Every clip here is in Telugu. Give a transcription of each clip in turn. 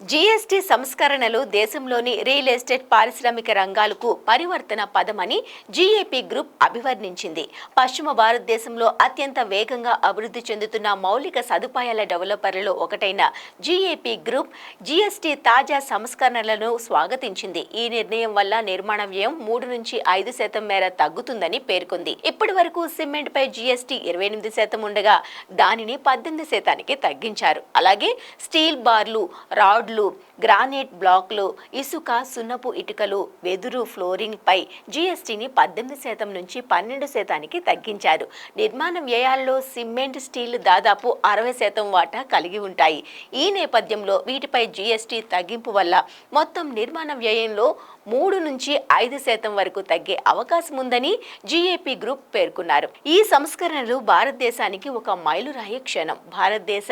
జీఎస్టీ సంస్కరణలు దేశంలోని రియల్ ఎస్టేట్ పారిశ్రామిక రంగాలకు పరివర్తన పదమని జీఏపీ గ్రూప్ అభివర్ణించింది. పశ్చిమ భారతదేశంలో అత్యంత వేగంగా అభివృద్ధి చెందుతున్న మౌలిక సదుపాయాల డెవలపర్లలో ఒకటైన జీఏపీ గ్రూప్ జీఎస్టీ తాజా సంస్కరణలను స్వాగతించింది. ఈ నిర్ణయం వల్ల నిర్మాణ వ్యయం 3 నుంచి 5% మేర తగ్గుతుందని పేర్కొంది. ఇప్పటి వరకు సిమెంట్ పై జీఎస్టీ 28% ఉండగా దానిని 18%కి తగ్గించారు. అలాగే స్టీల్ బార్లు, రాడ్, గ్రానైట్ బ్లాక్లు, ఇసుక, సున్నపు ఇటుకలు, వెదురు ఫ్లోరింగ్ పై జీఎస్టీని 18% నుంచి 12%కి తగ్గించారు. నిర్మాణ వ్యయాల్లో సిమెంట్, స్టీల్ దాదాపు 60% వాటా కలిగి ఉంటాయి. ఈ నేపథ్యంలో వీటిపై జీఎస్టీ తగ్గింపు వల్ల మొత్తం నిర్మాణ వ్యయంలో 3 నుంచి 5% వరకు తగ్గే అవకాశం ఉందని జీఏపీ గ్రూప్ పేర్కొన్నారు. ఈ సంస్కరణలు భారతదేశానికి ఒక మైలురాయి క్షణం. భారతదేశ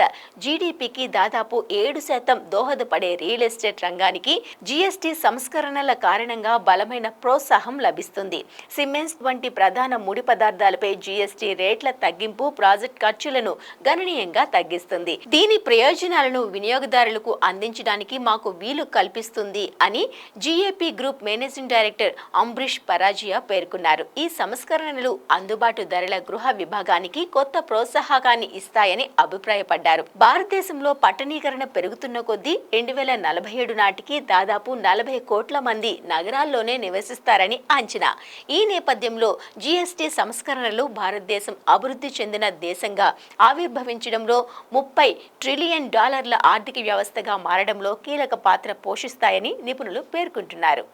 జీడీపీకి దాదాపు 7% దోహదపడే రియల్ ఎస్టేట్ రంగానికి జీఎస్టీ సంస్కరణల కారణంగా బలమైన ప్రోత్సాహం లభిస్తుంది. సిమెంట్స్ వంటి ప్రధాన ముడి పదార్థాలపై జీఎస్టీ రేట్ల తగ్గింపు ప్రాజెక్ట్ ఖర్చులను గణనీయంగా తగ్గిస్తుంది. దీని ప్రయోజనాలను వినియోగదారులకు అందించడానికి మాకు వీలు కల్పిస్తుంది అని GAP group managing director Ambarish Parajia పేర్కొన్నారు. ఈ సంస్కరణలు అందుబాటు ధరల గృహ విభాగానికి కొత్త ప్రోత్సాహకాన్ని ఇస్తాయని అభిప్రాయపడ్డారు. భారతదేశంలో పట్టణీకరణ పెరుగుతున్న కొద్దీ 2047 నాటికి దాదాపు 40 కోట్ల మంది నగరాల్లోనే నివసిస్తారని అంచనా. ఈ నేపథ్యంలో జీఎస్టీ సంస్కరణలు భారతదేశం అభివృద్ధి చెందిన దేశంగా ఆవిర్భవించడంలో $30 ట్రిలియన్ ఆర్థిక వ్యవస్థగా మారడంలో కీలక పాత్ర పోషిస్తాయని నిపుణులు పేర్కొంటున్నారు.